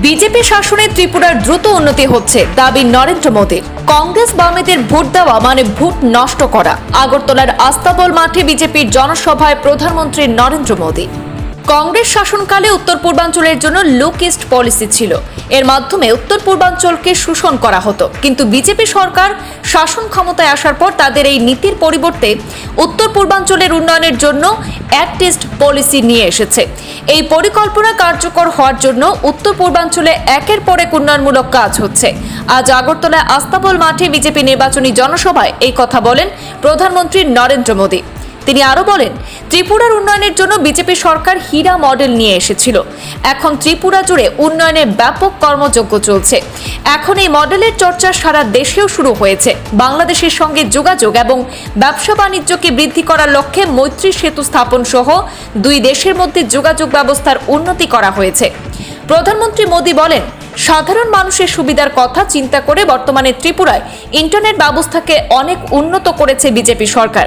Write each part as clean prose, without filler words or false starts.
BJP শাসনে ত্রিপুরার দ্রুত উন্নতি হচ্ছে দাবি নরেন্দ্র মোদীর। কংগ্রেস বামেদের ভোট দেওয়া মানে ভোট নষ্ট করা। আগরতলার আস্তাবল মাঠে বিজেপির জনসভায় প্রধানমন্ত্রী নরেন্দ্র মোদী। কংগ্রেস শাসনকালে উত্তর পূর্বাঞ্চলের জন্য লুক ইস্ট পলিসি ছিল। এর মাধ্যমে উত্তর পূর্বাঞ্চলকে শোষণ করা হতো, কিন্তু বিজেপি সরকার শাসন ক্ষমতায় আসার পর তাদের এই নীতির পরিবর্তে উত্তর পূর্বাঞ্চলের উন্নয়নের জন্য অ্যাক্ট ইস্ট পলিসি নিয়ে এসেছে। এই পরিকল্পনা কার্যকর হওয়ার জন্য উত্তর পূর্বাঞ্চলে একের পর এক উন্নয়নমূলক কাজ হচ্ছে। আজ আগরতলায় আস্তাবল মাঠে বিজেপি নির্বাচনী জনসভায় এই কথা বলেন প্রধানমন্ত্রী নরেন্দ্র মোদী। তিনি আরো বলেন, ত্রিপুরার উন্নয়নের জন্য বিজেপি সরকার হীরা মডেল নিয়ে এসেছিল। এখন ত্রিপুরা জুড়ে উন্নয়নের ব্যাপক কর্মযজ্ঞ চলছে। এখন এই মডেলের চর্চা সারা দেশেও শুরু হয়েছে। বাংলাদেশের সঙ্গে যোগাযোগ এবং ব্যবসা বাণিজ্যকে বৃদ্ধি করার লক্ষ্যে মৈত্রী সেতু স্থাপন সহ দুই দেশের মধ্যে যোগাযোগ ব্যবস্থার উন্নতি করা হয়েছে। প্রধানমন্ত্রী মোদী বলেন, সাধারণ মানুষের সুবিধার কথা চিন্তা করে বর্তমানে ত্রিপুরায় ইন্টারনেট ব্যবস্থাকে অনেক উন্নত করেছে বিজেপি সরকার।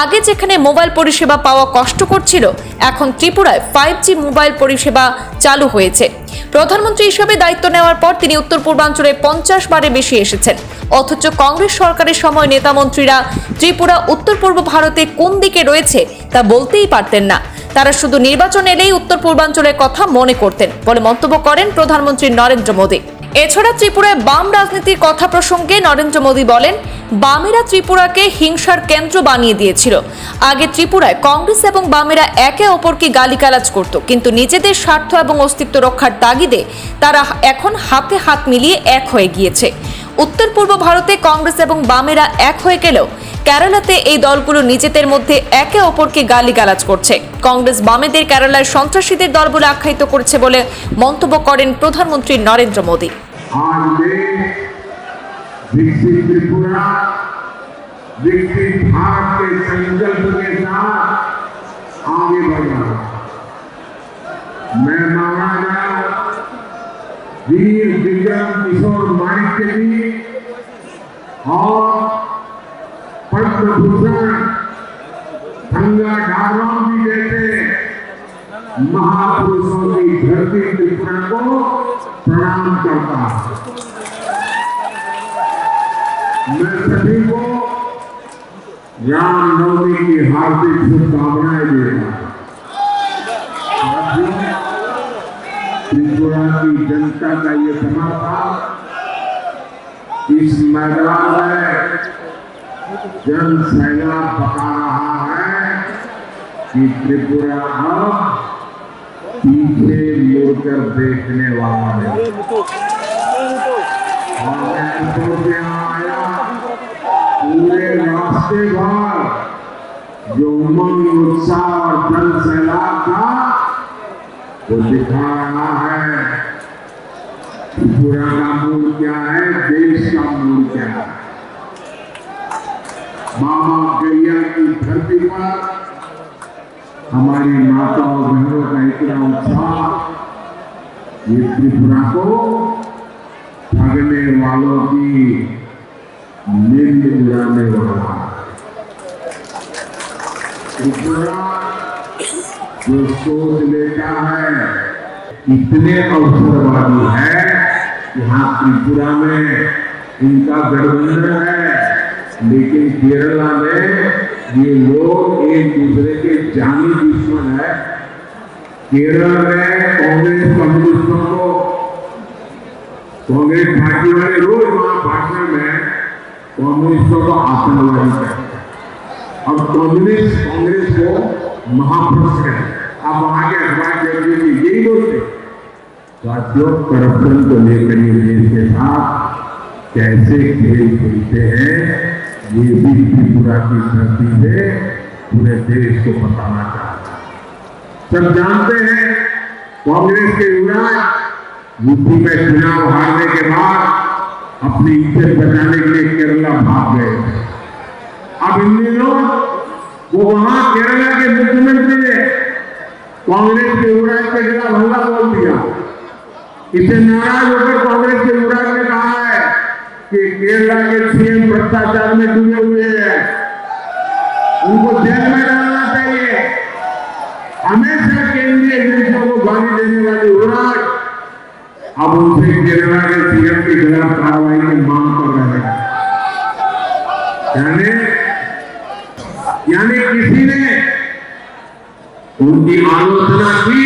আগে যেখানে মোবাইল পরিষেবা পাওয়া কষ্টকর ছিল, এখন ত্রিপুরায় 5G মোবাইল পরিষেবা চালু হয়েছে। প্রধানমন্ত্রী হিসেবে দায়িত্ব নেওয়ার পর তিনি উত্তর পূর্বাঞ্চলে 50 বারে বেশি এসেছেন। অথচ কংগ্রেস সরকারের সময় নেতামন্ত্রীরা ত্রিপুরা উত্তর পূর্ব ভারতে কোন দিকে রয়েছে তা বলতেই পারতেন না। তারা শুধু নির্বাচন এলেই উত্তর পূর্বাঞ্চলের কথা মনে করতেন বলে মন্তব্য করেন প্রধানমন্ত্রী নরেন্দ্র মোদী। এছাড়া ত্রিপুরায় বাম রাজনীতির কথা প্রসঙ্গে নরেন্দ্র মোদী বলেন, বামেরা ত্রিপুরাকে হিংসার কেন্দ্র বানিয়ে দিয়েছিল। আগে ত্রিপুরায় কংগ্রেস এবং বামেরা একে অপরকে গালিগালাজ করত, কিন্তু নিজেদের স্বার্থ এবং অস্তিত্ব রক্ষার তাগিদে তারা এখন হাতে হাত মিলিয়ে এক হয়ে গিয়েছে। উত্তর পূর্ব ভারতে কংগ্রেস এবং বামেরা এক হয়ে গেলেও কেরালাতে এই দলগুলো নিজেদের মধ্যে একে অপরকে গালিগালাজ করছে। কংগ্রেস বামেদের কেরালার সন্ত্রাসীদের দল বলে আখ্যায়িত করেছে বলে মন্তব্য করেন প্রধানমন্ত্রী নরেন্দ্র মোদী। पद्मभूषण गंगा डारों भी जैसे महापुरुषों की धरती त्रिपुरा को प्रणाम करता। मैं सभी को रामनवमी की हार्दिक शुभकामनाएं देता। त्रिपुरा की जनता का ये समर्थन इस मैदान में जन सैलाब बता रहा है कि त्रिपुरा अब पीछे मुड़कर देखने वाला है। आया पूरे रास्ते भर जो उमंग उत्साह और जन सैलाब था वो दिखा रहा है त्रिपुरा का मूल क्या है, देश का मूल क्या है। मामा गैया की धरती पर हमारी माता और बहनों का इतना उत्साह ये त्रिपुरा को ठगने वालों की नींद उड़ाने वाला। त्रिपुरा जो सोच लेता है इतने अवसरवादी है, यहाँ त्रिपुरा में इनका गठबंधन है, लेकिन केरला में ये लोग एक दूसरे के जानी दुश्मन है। केरल में कांग्रेस कम्युनिस्टों को कांग्रेस पार्टी वाले रोज वहां भाषण में कम्युनिस्टों को आतंकवादी कहते हैं और कम्युनिस्ट कांग्रेस को महाभ्रष्ट है। अब वहां के अखबार जर्नलिस्ट यही बोलते साथियों, करप्शन को लेकर ये देश के साथ कैसे खेल खेलते हैं ये भी त्रिपुरा की धरती से पूरे देश को बताना चाहता है। सब जानते हैं कांग्रेस के युवराज यूपी में चुनाव हारने के बाद अपनी इज्जत बचाने के लिए केरला भाग गए। अब इन दिनों वो वहां केरला के मुख्यमंत्री ने कांग्रेस के युवराज के खिलाफ हमला बोल दिया। इसे नाराज होकर कांग्रेस के युवराज ने कहा है कि केरला के सीएम भ्रष्टाचार में डूबे हुए हैं, उनको जेल में डालना चाहिए। हमेशा केंद्रीय एजेंसियों को गाली देने वाले युवराज अब उनसे केरला के सीएम के खिलाफ कार्रवाई की मांग कर रहे हैं। यानी किसी ने उनकी आलोचना की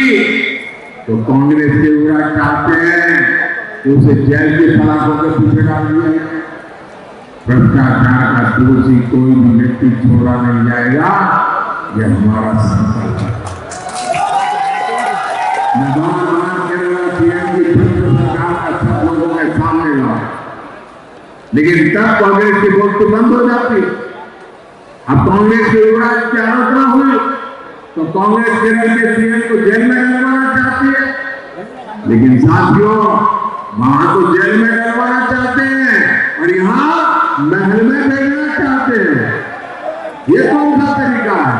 तो कांग्रेस के विराट चाहते हैं उसे जेल के सलाखों के पीछे डाल दिया जाए। भ्रष्टाचार का दोषी कोई भी व्यक्ति छोड़ा नहीं जाएगा, यह हमारा संकल्प है। सीएम की भ्रष्ट सरकार का सब लोगों के सामने लाए, लेकिन तब कांग्रेस की बोलती बंद हो जाती। अब कांग्रेस के युवराज की आलोचना हुई तो कांग्रेस केरल के सीएम को जेल में डलवाना चाहती है, लेकिन साथियों वहां तो जेल में डलवाना चाहते हैं और यहाँ महल में भेजना चाहते हैं। ये कौन सा तरीका है?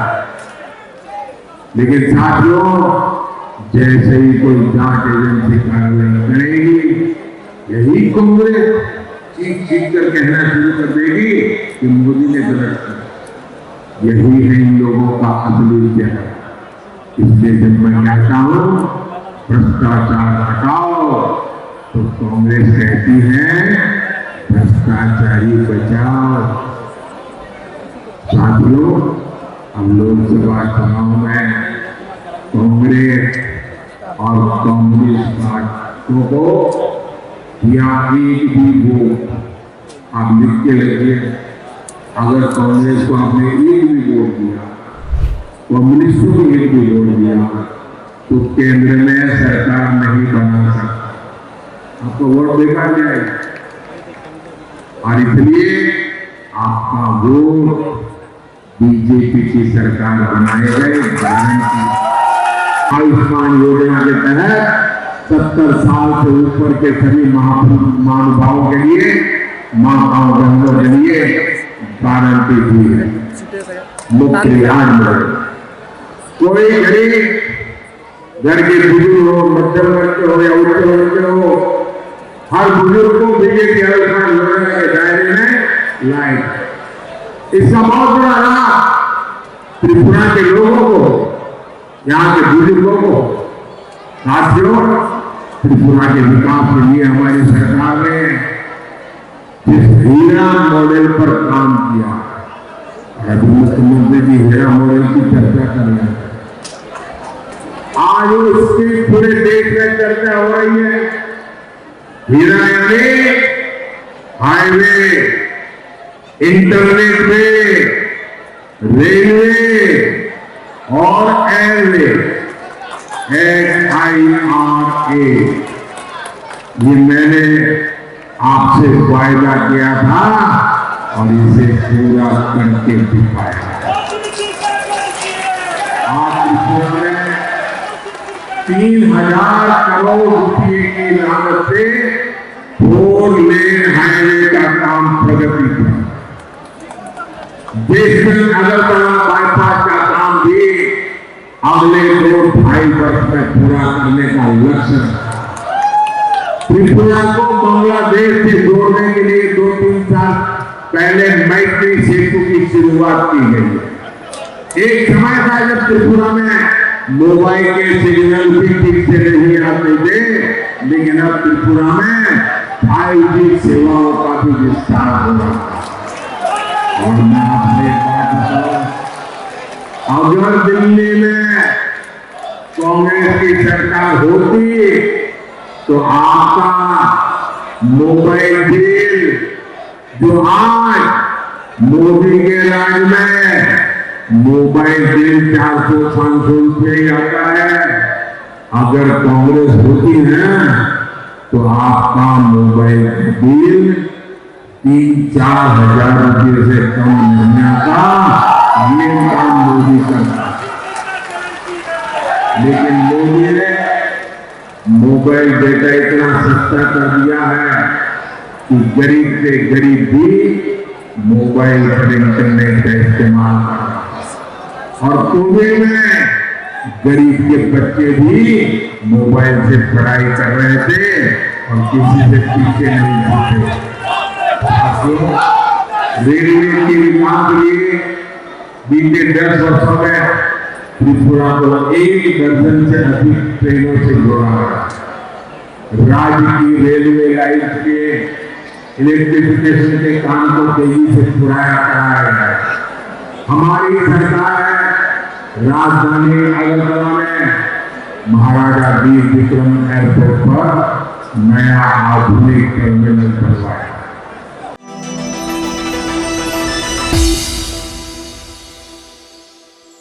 लेकिन साथियों जैसे ही कोई जांच एजेंसी कार्रवाई करेगी, यही कांग्रेस चीख कर कहना शुरू कर देगी कि मोदी ने गलत किया। यही है इन लोगों का असली चेहरा। इसलिए जब मैं कहता हूं भ्रष्टाचार हटाओ तो कांग्रेस कहती है भ्रष्टाचारी बचाओ। साथियों हम लोकसभा चुनाव में कांग्रेस और कांग्रेस पार्टियों को या एक भी वोट आप लिख के रखिए। अगर कांग्रेस को आपने एक भी वोट दिया, कम्युनिस्टों को एक भी वोट दिया, तो केंद्र में सरकार नहीं बना सकता, आपको वोट बेकार जाएगा। और इसलिए आपका वोट बीजेपी की सरकार बनाए गए गारंटी। आयुष्मान योजना के तहत 70 साल से ऊपर के सभी महानुभावों के लिए, माताओं बहनों के लिए गारंटी दी है, मुफ्त इलाज मिले। कोई गरीब घर के बुजुर्ग हो, मध्यम वर्ग के हो या उच्च वर्ग के हो, हर बुजुर्ग को बीजेपी आयुष्मान योजना के दायरे में लाए। इसका बहुत बड़ा लाभ त्रिपुरा के लोगों को, यहाँ के बुजुर्गों को। साथियों त्रिपुरा के विकास के लिए हमारी सरकार ने जिस हीरा मॉडल पर काम किया, अभी मुख्यमंत्री जी हीरा मॉडल की चर्चा कर रहे हैं, आज उसकी पूरे देश में चर्चा हो रही है। हीरा यानी हाईवे, इंटरनेट वे, रेलवे और एयरवे, SIRA। ये मैंने आपसे वायदा किया था और इसे पूरा करके दिखाया। आप इसमें 3000 करोड़ रुपए की लागत से 4 लेन हाईवे का काम प्रगति किया। देश में अगरतला बाईपास का काम भी अगले 2-2.5 वर्ष में पूरा करने का लक्ष्य है। त्रिपुरा को बांग्लादेश से जोड़ने के लिए 2-3 साल पहले मैत्री सेतु की शुरुआत की गई है। एक समय था जब त्रिपुरा में मोबाइल के सिग्नल भी ठीक से नहीं आते थे, लेकिन अब त्रिपुरा में 5G सेवाओं का भी विस्तार हो रहा है। और मैं आपसे बात बताऊं, अगर दिल्ली में कांग्रेस की सरकार होती तो आपका मोबाइल बिल जो आज मोदी के राज में मोबाइल बिल 400-500 रुपये आता है, अगर कांग्रेस होती है तो आपका मोबाइल बिल 3-4 हजार रुपये से कम महीने का ये काम मोदी करता। लेकिन मोदी ने मोबाइल डेटा इतना सस्ता कर दिया है कि गरीब से गरीब भी मोबाइल पर इंटरनेट का इस्तेमाल कर रहा है। और कोविड में गरीब के बच्चे भी मोबाइल से पढ़ाई कर रहे थे और किसी से पीछे नहीं थे। रेलवे के विभाग लिए बीते 10 वर्षों में त्रिपुरा को 1 दर्जन से अधिक ट्रेनों से जोड़ा है। राज्य की रेलवे लाइन के इलेक्ट्रिफिकेशन के काम को तेजी से पूरा कराया है। हमारी सरकार है राजधानी अगरतला में महाराजा वीर विक्रम एयरपोर्ट पर नया आधुनिक टर्मिनल बनवाया।